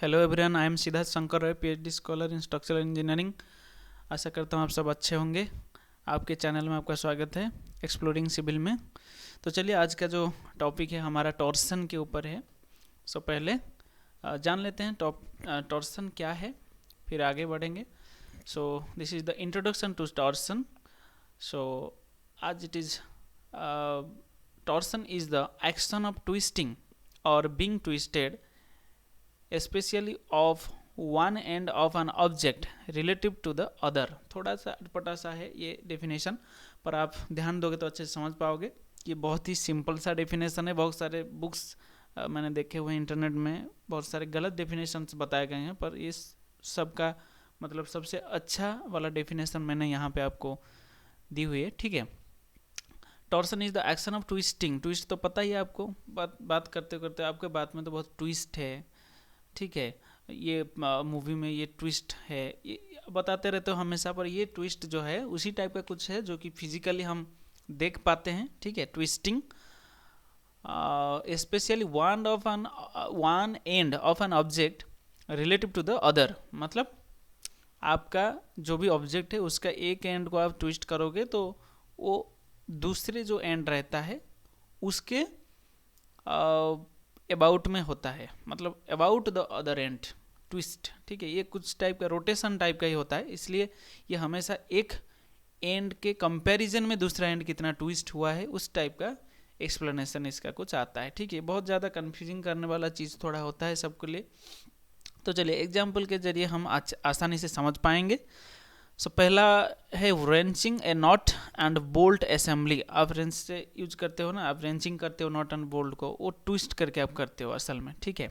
Hello everyone, I am Siddharth Shankar Roy, PhD scholar in structural engineering. आशा करता हूँ आप सब अच्छे होंगे। आपके चैनल में आपका स्वागत है एक्सप्लोरिंग सिविल में। तो चलिए, आज का जो टॉपिक है हमारा टॉर्सन के ऊपर है। पहले जान लेते हैं टॉर्सन क्या है, फिर आगे बढ़ेंगे। This is the introduction to torsion. So आज it is torsion is the action of twisting और being twisted especially of one end of an object relative to the other। थोड़ा सा अटपटा सा है ये डेफिनेशन, पर आप ध्यान दोगे तो अच्छे से समझ पाओगे। ये बहुत ही सिंपल सा डेफिनेशन है। बहुत सारे बुक्स मैंने देखे हुए इंटरनेट में, बहुत सारे गलत डेफिनेशंस बताए गए हैं, पर इस सब का मतलब सबसे अच्छा वाला डेफिनेशन मैंने यहाँ पे आपको दी हुई है। ठीक है, torsion is the action of twisting. Twist तो पता ही है आपको, बात करते करते आपके बात में तो बहुत ट्विस्ट है। ठीक है, ये मूवी में ये ट्विस्ट है, ये बताते रहते हो हमेशा, पर ये ट्विस्ट जो है उसी टाइप का कुछ है जो कि फिजिकली हम देख पाते हैं। ठीक है, twisting specially one end of an object relative to the other. मतलब आपका जो भी ऑब्जेक्ट है उसका एक एंड को आप ट्विस्ट करोगे तो वो दूसरे जो एंड रहता है उसके अबाउट में होता है, मतलब about the other and twist. ठीक है, ये कुछ टाइप का रोटेशन टाइप का ही होता है, इसलिए ये हमेशा एक एंड के कंपैरिजन में दूसरा एंड कितना ट्विस्ट हुआ है उस टाइप का एक्सप्लेनेशन इसका कुछ आता है। ठीक है, बहुत ज़्यादा कन्फ्यूजिंग करने वाला चीज़ थोड़ा होता है सबके लिए। तो चलिए एग्जाम्पल के जरिए हम आसानी से समझ पाएंगे। पहला है wrenching A not and bolt assembly. आप रेंच से यूज करते हो ना, आप रेंचिंग करते हो नॉट एंड बोल्ट को, वो ट्विस्ट करके आप करते हो असल में। ठीक है,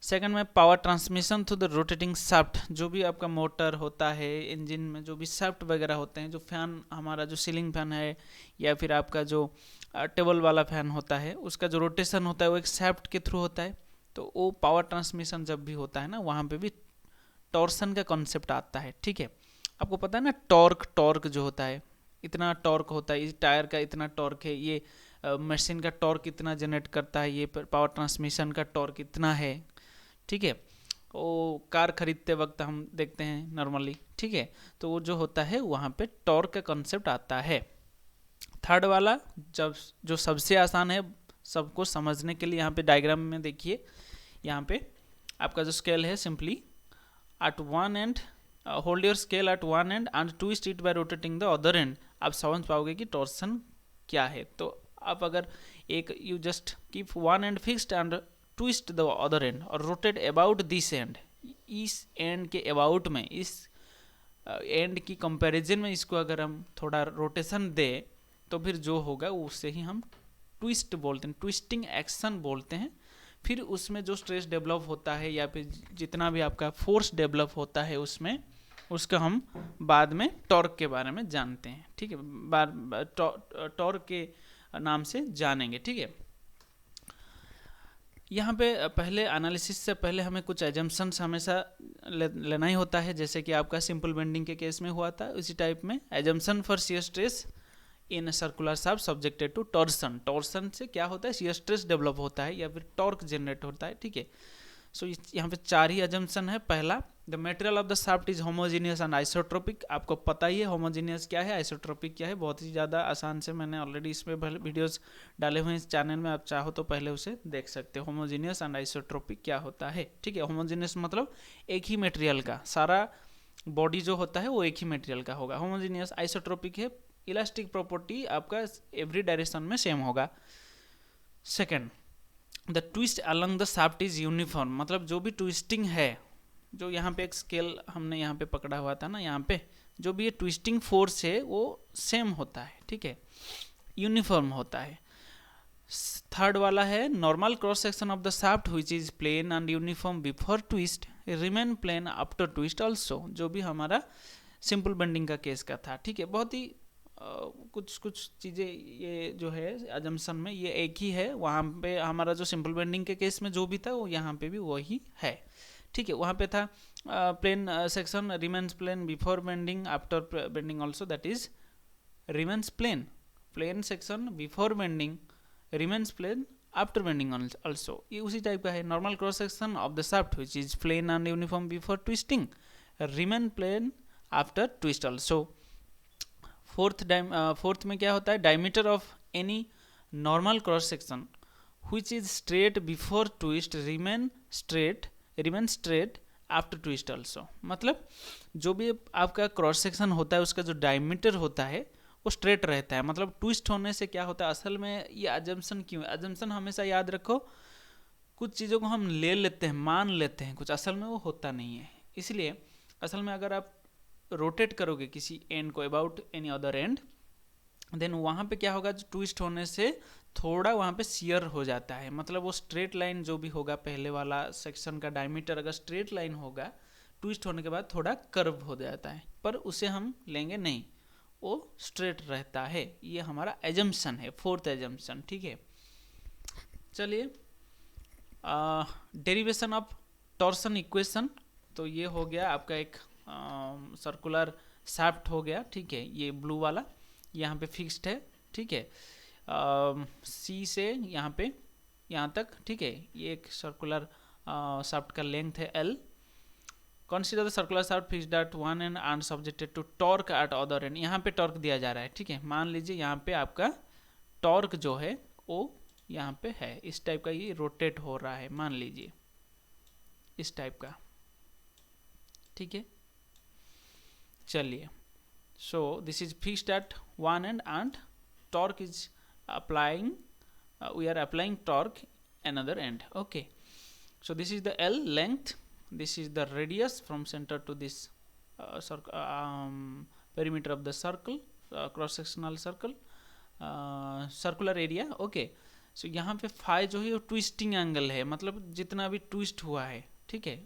सेकंड में power transmission through the rotating shaft. जो भी आपका मोटर होता है, इंजन में जो भी शाफ्ट वगैरह होते हैं, जो फैन हमारा जो सीलिंग फैन है या फिर आपका जो टेबल वाला फैन होता है, उसका जो रोटेशन होता है वो एक शाफ्ट के थ्रू होता है। तो वो पावर ट्रांसमिशन जब भी होता है ना, वहाँ पे भी टॉर्सन का कॉन्सेप्ट आता है। ठीक है, आपको पता है ना, टॉर्क जो होता है, इतना टॉर्क होता है, इस टायर का इतना टॉर्क है, ये मशीन का टॉर्क इतना जनरेट करता है, ये पावर ट्रांसमिशन का टॉर्क इतना है। ठीक है, वो कार खरीदते वक्त हम देखते हैं नॉर्मली। ठीक है, तो वो जो होता है वहाँ पे टॉर्क का कॉन्सेप्ट आता है। थर्ड वाला जब जो सबसे आसान है सबको समझने के लिए, यहाँ पे डायग्राम में देखिए, यहाँ पे आपका जो स्केल है, simply at one end hold your scale at one end end twist it by rotating the other end. आप समझ पाओगे कि टॉर्सन क्या है। तो आप अगर एक you just keep one and fixed and twist the other and और रोटेट अबाउट दिस एंड, इस एंड के अबाउट में, इस एंड की कंपैरिजन में इसको अगर हम थोड़ा रोटेशन दे तो फिर जो होगा उससे ही हम ट्विस्ट बोलते हैं, ट्विस्टिंग एक्शन बोलते हैं। फिर उसमें जो स्ट्रेस डेवलप होता है या फिर जितना भी आपका फोर्स डेवलप होता है उसमें, उसका हम बाद में टॉर्क के बारे में जानते हैं। ठीक है, टॉर्क के नाम से जानेंगे। ठीक है, यहाँ पे पहले एनालिसिस से पहले हमें कुछ एजम्पशंस हमेशा लेना ही होता है, जैसे कि आपका सिंपल बेंडिंग के केस में हुआ था उसी टाइप में। Assumption for shear stress in circular shaft subjected to torsion. Torsion से क्या होता है, शियर स्ट्रेस डेवलप होता है या फिर टॉर्क जनरेट होता है। ठीक है, यहाँ पे चार ही अजम्पशन है। पहला, the material of the shaft is homogeneous and isotropic. आपको पता ही है होमोजीनियस क्या है, आइसोट्रोपिक क्या है, बहुत ही ज़्यादा आसान से मैंने ऑलरेडी इसमें वीडियोस डाले हुए हैं इस चैनल में, आप चाहो तो पहले उसे देख सकते हो। होमोजीनियस एंड आइसोट्रोपिक क्या होता है। ठीक है, होमोजीनियस मतलब एक ही मटेरियल का सारा बॉडी जो होता है वो एक ही मटेरियल का होगा। होमोजीनियस, आइसोट्रोपिक है, इलास्टिक प्रॉपर्टी आपका एवरी डायरेक्शन में सेम होगा। Second, the twist along the shaft is uniform. मतलब जो भी ट्विस्टिंग है, जो यहाँ पे एक स्केल हमने यहाँ पे पकड़ा हुआ था ना, यहाँ पे जो भी ये ट्विस्टिंग फोर्स है वो सेम होता है। ठीक है, यूनिफॉर्म होता है। थर्ड वाला है, normal cross section of the shaft which is plane and uniform before twist remain plane after twist also. जो भी हमारा सिंपल बेंडिंग का केस का था। ठीक है, बहुत ही कुछ चीज़ें ये जो है अजम्पशन में ये एक ही है। वहाँ पे हमारा जो सिंपल बेंडिंग के केस में जो भी था वो यहाँ पे भी वही है। ठीक है, वहाँ पे था plane section remains plane before bending after bending also, that is remains plane. Plane section before bending remains plane after bending also, ये उसी टाइप का है. Normal cross section of the shaft which is plane and uniform before twisting remain plane after twist also. Fourth में क्या होता है, diameter of any normal cross section which is straight before twist remain straight after twist also. मतलब जो भी आपका cross section होता है उसका जो डायमीटर होता है वो स्ट्रेट रहता है. मतलब ट्विस्ट होने से क्या होता है, असल में ये अजम्पशन क्यों है, अजम्पशन हमेशा याद रखो, कुछ चीज़ों को हम ले लेते हैं, मान लेते हैं कुछ, असल में वो होता नहीं है. इसलिए असल में अगर आप रोटेट करोगे किसी एंड को about any other end, then वहाँ पे क्या होगा, जो ट्विस्ट होने से थोड़ा वहाँ पे शियर हो जाता है. मतलब वो स्ट्रेट लाइन जो भी होगा, पहले वाला सेक्शन का डायमीटर अगर स्ट्रेट लाइन होगा, ट्विस्ट होने के बाद थोड़ा कर्व हो जाता है, पर उसे हम लेंगे नहीं, वो स्ट्रेट रहता है. ये हमारा एजम्पशन है, फोर्थ एजम्पशन. ठीक है, चलिए डेरिवेशन ऑफ टॉर्सन इक्वेशन. तो ये हो गया आपका एक सर्कुलर शाफ्ट हो गया. ठीक है, ये ब्लू वाला यहाँ पे फिक्स्ड है. ठीक है, सी से यहाँ तक. ठीक है, ये एक सर्कुलर शाफ्ट का लेंथ है L. Consider the circular shaft fixed at one end and subjected to torque at other end. यहाँ पे टॉर्क दिया जा रहा है. ठीक है, मान लीजिए यहाँ पे आपका टॉर्क जो है वो यहाँ पे है, इस टाइप का, ये रोटेट हो रहा है, मान लीजिए इस टाइप का. ठीक है, चलिए, so this is fixed at one end and torque is applying, we are applying torque another end. Okay, so this is the L length, this is the radius from center to this perimeter of the circle, cross sectional circle, circular area. Okay, so यहाँ पे phi जो है वो twisting angle है, मतलब जितना भी twist हुआ है. ठीक है,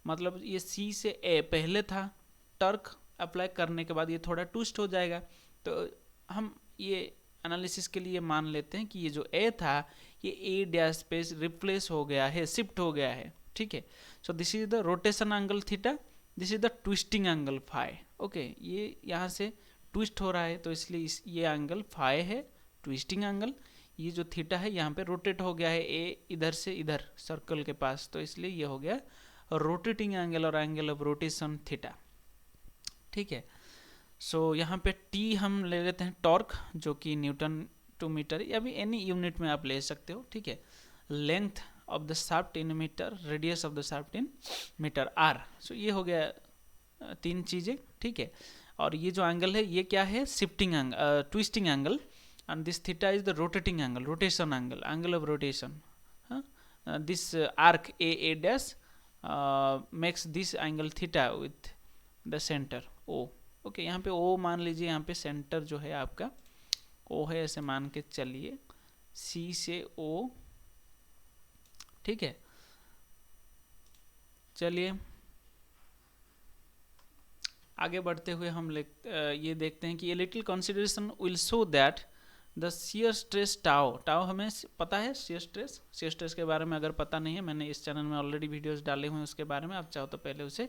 मतलब ये C से A पहले था, टर्क अप्लाई करने के बाद ये थोड़ा ट्विस्ट हो जाएगा. तो हम ये एनालिसिस के लिए मान लेते हैं कि ये जो A था ये A डैश पे रिप्लेस हो गया है, शिफ्ट हो गया है. ठीक है, so this is the rotation angle theta, this is the twisting angle phi. Okay, ये यहाँ से ट्विस्ट हो रहा है तो इसलिए ये एंगल फाई है, ट्विस्टिंग एंगल. ये जो थीटा है यहाँ पे रोटेट हो गया है A इधर से इधर सर्कल के पास, तो इसलिए ये हो गया रोटेटिंग एंगल और एंगल ऑफ रोटेशन थीटा. ठीक है, सो यहाँ पे T हम ले लेते हैं टॉर्क, जो कि न्यूटन टू मीटर या भी एनी यूनिट में आप ले सकते हो. ठीक है, length of the shaft in metre, radius of the shaft in metre R. So ये हो गया तीन चीज़ें. ठीक है, और ये जो एंगल है ये क्या है, shifting angle, twisting angle, and this theta is the rotating angle, rotation angle, angle of rotation. This arc A dash makes this angle theta with the centre O. Okay, यहाँ पे O मान लीजिए, यहाँ पे सेंटर जो है आपका O है, ऐसे मान के चलिए, C से O. ठीक है, चलिए आगे बढ़ते हुए हम ये देखते हैं कि ये little consideration will show that the shear stress tau हमें पता है. शियर स्ट्रेस के बारे में अगर पता नहीं है, मैंने इस चैनल में ऑलरेडी वीडियोस डाले हुए हैं उसके बारे में, आप चाहो तो पहले उसे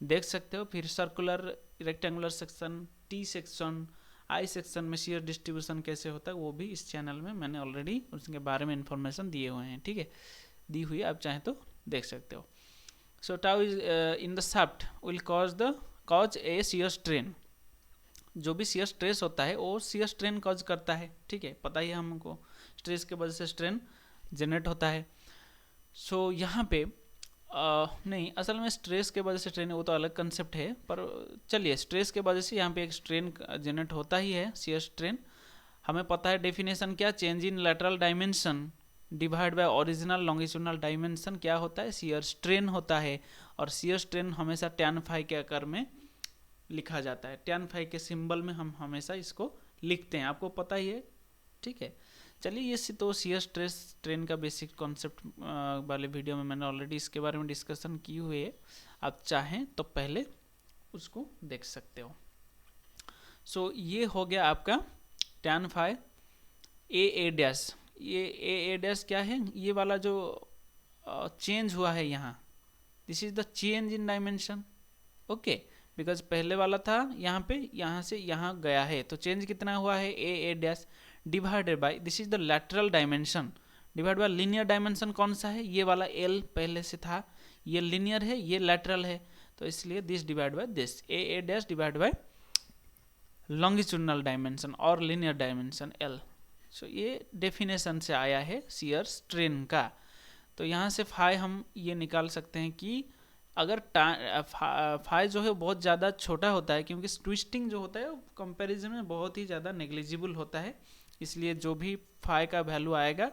देख सकते हो. फिर circular rectangular section, T section, I section में शियर डिस्ट्रीब्यूशन कैसे होता है वो भी इस चैनल में मैंने ऑलरेडी उसके बारे में इन्फॉर्मेशन दिए हुए हैं. ठीक है, दी हुई, आप चाहें तो देख सकते हो. सो tau is in the shaft will cause A shear strain. जो भी शियर स्ट्रेस होता है वो शियर स्ट्रेन कॉज करता है. ठीक है, पता ही है हमको, स्ट्रेस के वजह से स्ट्रेन जनरेट होता है. सो यहाँ पे नहीं, असल में स्ट्रेस के वजह से स्ट्रेन वो तो अलग कंसेप्ट है, पर चलिए स्ट्रेस के वजह से यहाँ पे एक स्ट्रेन जनरेट होता ही है, शियर स्ट्रेन. हमें पता है डेफिनेशन क्या, change in lateral dimension divide bye original longitudinal dimension क्या होता है, शियर स्ट्रेन होता है. और शियर स्ट्रेन हमेशा टैन फाई के आकार में लिखा जाता है, टैन फाई के सिंबल में हम हमेशा इसको लिखते हैं, आपको पता ही है. ठीक है, चलिए ये तो शियर स्ट्रेस स्ट्रेन का बेसिक कॉन्सेप्ट वाले वीडियो में मैंने ऑलरेडी इसके बारे में डिस्कशन की हुई है, आप चाहें तो पहले उसको देख सकते हो. सो ये हो गया आपका टैन फाई ए डैश. ये ए डैश क्या है, ये वाला जो चेंज हुआ है यहाँ, this is the change in dimension. Okay, because पहले वाला था यहाँ पे, यहाँ से यहाँ गया है, तो चेंज कितना हुआ है, A dash divided by this is the lateral dimension. Divide by linear dimension कौन सा है, ये वाला एल पहले से था, ये लीनियर है, ये लैटरल है, तो इसलिए this divide by this, A dash divide by longitudinal dimension और लीनियर डायमेंशन एल। सो ये डेफिनेशन से आया है शियर स्ट्रेन का। तो यहाँ से फाई हम ये निकाल सकते हैं कि अगर फाई जो है बहुत ज़्यादा छोटा होता है, क्योंकि ट्विस्टिंग जो होता है वो कंपैरिजन में बहुत ही ज़्यादा नेग्लिजिबल होता है, इसलिए जो भी फाई का वैल्यू आएगा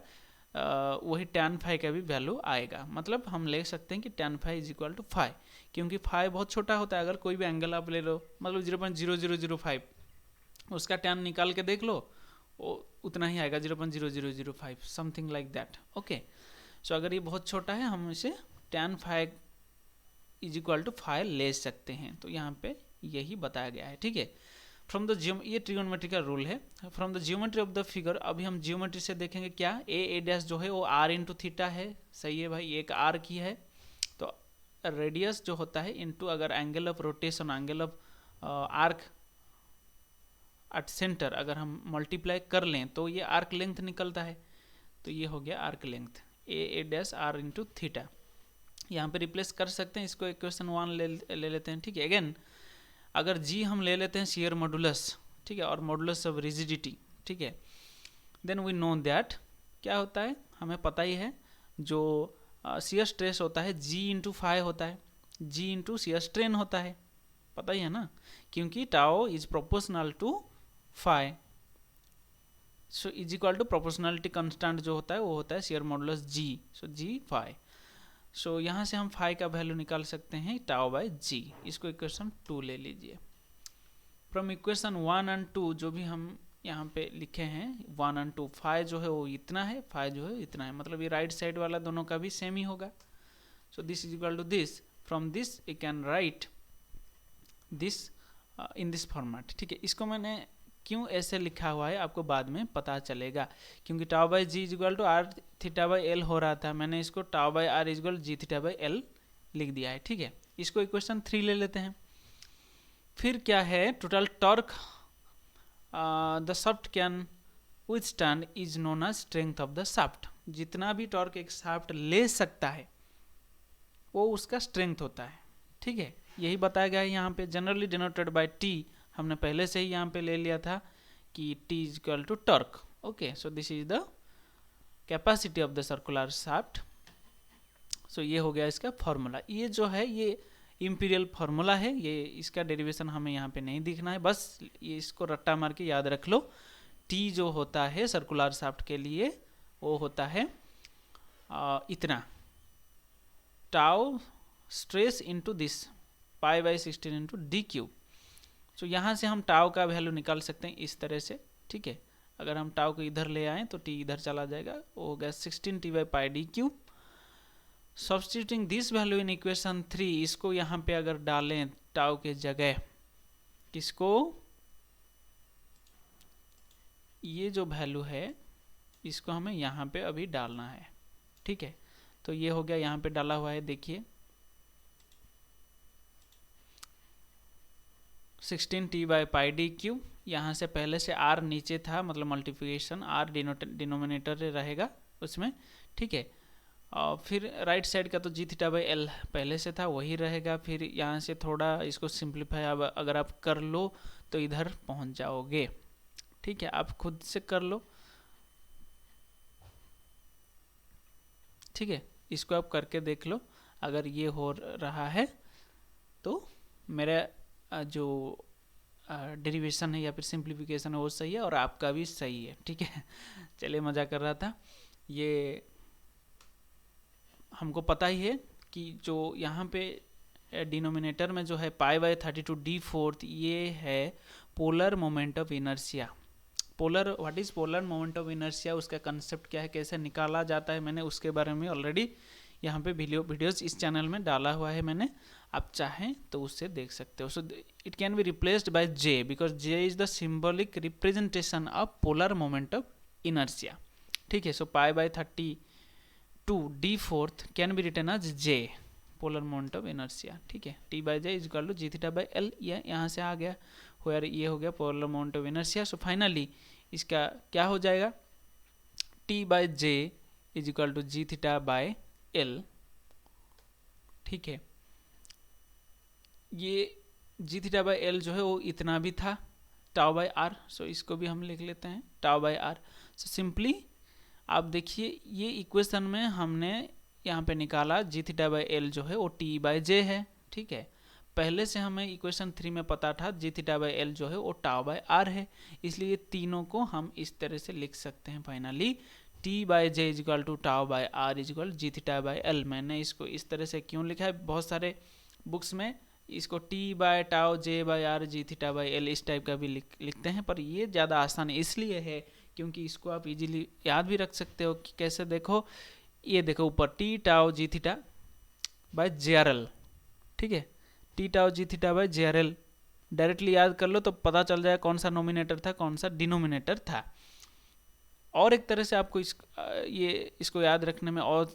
वही टैन फाई का भी वैल्यू आएगा। मतलब हम ले सकते हैं कि tan phi is equal to phi, क्योंकि फाई बहुत छोटा होता है। अगर कोई भी एंगल आप ले लो, मतलब 0.0005, उसका टैन निकाल के देख लो, वो उतना ही आएगा, 0.0005 something like that. Okay, so अगर ये बहुत छोटा है हम इसे tan phi is equal to phi ले सकते हैं। तो यहाँ पे यही बताया गया है, ठीक है। फ्रॉम द ये ट्रिगोनोमेट्री का रूल है। From the geometry of the figure, अभी हम जियोमेट्री से देखेंगे क्या, ए डैश जो है वो आर इंटू थीटा है, सही है भाई, एक आर की है, तो रेडियस जो होता है इंटू अगर angle of rotation, angle of arc at centre अगर हम मल्टीप्लाई कर लें तो ये आर्क लेंथ निकलता है, तो ये हो गया arc length, a dash r into theta. यहाँ पे रिप्लेस कर सकते हैं इसको, इक्वेशन 1 ले लेते हैं, ठीक है। अगेन अगर जी हम ले लेते हैं शियर मॉडुलस, ठीक है, और मॉडुलस ऑफ रिजिडिटी, ठीक है, देन वी नो दैट क्या होता है, हमें पता ही है, जो शियर स्ट्रेस होता है जी इंटू फाई होता है, जी इंटू शियर स्ट्रेन होता है, पता ही है ना, क्योंकि tau is proportional to phi, so is equal to proportionality constant जो होता है वो होता है shear modulus G, so G phi. So यहाँ से हम फाई का वैल्यू निकाल सकते हैं टाउ बाय जी, इसको इक्वेशन 2 ले लीजिए। फ्रॉम इक्वेशन 1 एंड 2 जो भी हम यहाँ पे लिखे हैं 1 एंड 2, फाई जो है वो इतना है, फाई जो है इतना है, मतलब ये राइट साइड वाला दोनों का भी सेम ही होगा। So this is equal to this, from this you can write this in this format, ठीक है। इसको मैंने क्यों ऐसे लिखा हुआ है आपको बाद में पता चलेगा, क्योंकि tau by G is equal to r theta by L हो रहा था, मैंने इसको tau by r is equal G theta by L लिख दिया है, ठीक है। इसको इक्वेशन 3 ले लेते हैं। फिर क्या है, total torque the shaft can withstand is known as strength of the shaft. जितना भी टॉर्क एक शाफ्ट ले सकता है वो उसका स्ट्रेंथ होता है, ठीक है। यही बताया गया है यहाँ पे, जनरली डिनोटेड बाय टी, हमने पहले से ही यहाँ पे ले लिया था कि T is equal to torque. Okay, so this is the capacity of the circular shaft. So ये हो गया इसका फॉर्मूला। ये जो है ये इंपीरियल फार्मूला है, ये इसका डेरिवेशन हमें यहाँ पे नहीं दिखना है, बस ये इसको रट्टा मार के याद रख लो। टी जो होता है सर्कुलर शाफ्ट के लिए वो होता है इतना, tau stress into this pi by 16 into D cube. So यहाँ से हम टाउ का वैल्यू निकाल सकते हैं इस तरह से, ठीक है। अगर हम टाउ को इधर ले आएँ तो टी इधर चला जाएगा, वो हो गया 16 T by pi D cube. Substituting this value in equation 3, इसको यहाँ पे अगर डालें टाउ के जगह, किसको, ये जो वैल्यू है इसको हमें यहाँ पे अभी डालना है, ठीक है। तो ये हो गया, यहाँ पे डाला हुआ है, देखिए 16 T by pi D cube. यहाँ से पहले से आर नीचे था, मतलब मल्टीप्लिकेशन आर डिनोमिनेटर रहेगा उसमें, ठीक है। और फिर राइट साइड का तो जी थीटा बाई एल पहले से था वही रहेगा। फिर यहाँ से थोड़ा इसको सिंप्लीफाई अगर आप कर लो तो इधर पहुँच जाओगे, ठीक है। आप खुद से कर लो, ठीक है। इसको आप करके देख लो, अगर ये हो रहा है तो मेरा जो डेरिवेशन है या फिर सिंप्लीफिकेशन है वो सही है और आपका भी सही है, ठीक है। चलिए, मज़ा कर रहा था। ये हमको पता ही है कि जो यहाँ पे डिनोमिनेटर में जो है पाई बाई 32 d4, ये है polar moment of inertia. Polar, what is polar moment of inertia, उसका कंसेप्ट क्या है, कैसे निकाला जाता है, मैंने उसके बारे में ऑलरेडी यहाँ पे वीडियोस इस चैनल में डाला हुआ है मैंने, आप चाहें तो उससे देख सकते हो। So it can be replaced by J, because J is the symbolic representation of polar moment of inertia, ठीक है। So pi by 32 d4 can be written as J, polar moment of inertia, ठीक है। T by J is equal to G theta by L, ये यहाँ से आ गया, ये हो गया polar moment of inertia. So finally इसका क्या हो जाएगा, T by J is equal to G theta by L. ठीक है, ये जी थीटा बाय एल जो है वो इतना भी था, टाउ बाय आर। सो इसको भी हम लिख लेते हैं tau by r. So simply आप देखिए ये इक्वेशन में हमने यहाँ पे निकाला जी थीटा बाय एल जो है वो टी बाय जे है। ठीक है, पहले से हमें इक्वेशन 3 में पता था जी थीटा बाय एल जो है वो टाउ बाय आर है, इसलिए तीनों को हम इस तरह से लिख सकते हैं finally T by J is equal to tau by r is equal G theta by L. मैंने इसको इस तरह से क्यों लिखा है, बहुत सारे बुक्स में इसको T by tau J by r G theta by L इस टाइप का भी लिखते हैं, पर ये ज़्यादा आसान इसलिए है क्योंकि इसको आप इजीली याद भी रख सकते हो कि कैसे। देखो ये देखो ऊपर T tau G theta by J r L. ठीक है, T tau G theta by J r L directly याद कर लो तो पता चल जाए कौन सा नोमिनेटर था कौन सा डिनोमिनेटर था। और एक तरह से आपको इसको याद रखने में और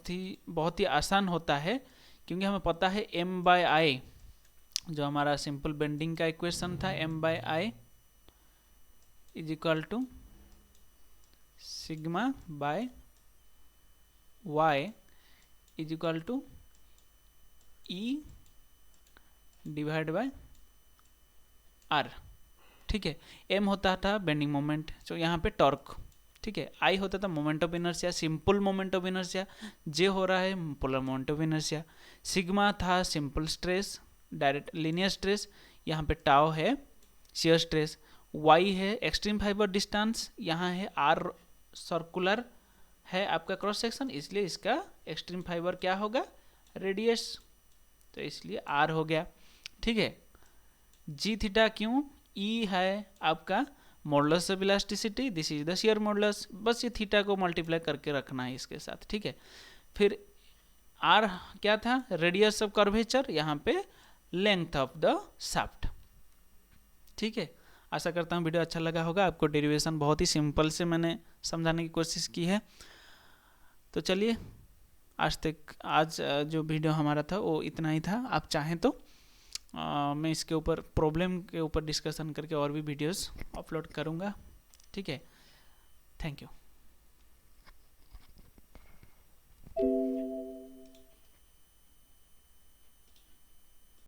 बहुत ही आसान होता है क्योंकि हमें पता है m बाय आई, जो हमारा सिंपल बेंडिंग का इक्वेशन था, m by I is equal to sigma by y is equal to E divide by r. ठीक है, m होता था बेंडिंग मोमेंट, तो यहाँ पे टॉर्क। ठीक है, I होता था moment of inertia, simple moment of inertia, J हो रहा है polar moment of inertia, sigma था simple stress direct linear stress, यहाँ पे टाउ है शियर स्ट्रेस, Y है एक्सट्रीम फाइबर डिस्टेंस, यहाँ है R सर्कुलर है आपका क्रॉस सेक्शन, इसलिए इसका एक्सट्रीम फाइबर क्या होगा रेडियस, तो इसलिए R हो गया। ठीक है, जी थीटा क्यों, E है आपका modulus of elasticity, this is the shear modulus, बस ये थीटा को मल्टीप्लाई करके रखना है इसके साथ। ठीक है, फिर R क्या था रेडियस ऑफ कर्वेचर, यहाँ पे लेंथ ऑफ द शाफ्ट। ठीक है, आशा करता हूँ वीडियो अच्छा लगा होगा आपको। डेरिवेशन बहुत ही सिंपल से मैंने समझाने की कोशिश की है। तो चलिए आज जो वीडियो हमारा था वो इतना ही था। आप चाहें तो मैं इसके ऊपर प्रॉब्लम के ऊपर डिस्कशन करके और भी वीडियोस अपलोड करूँगा। ठीक है, थैंक यू।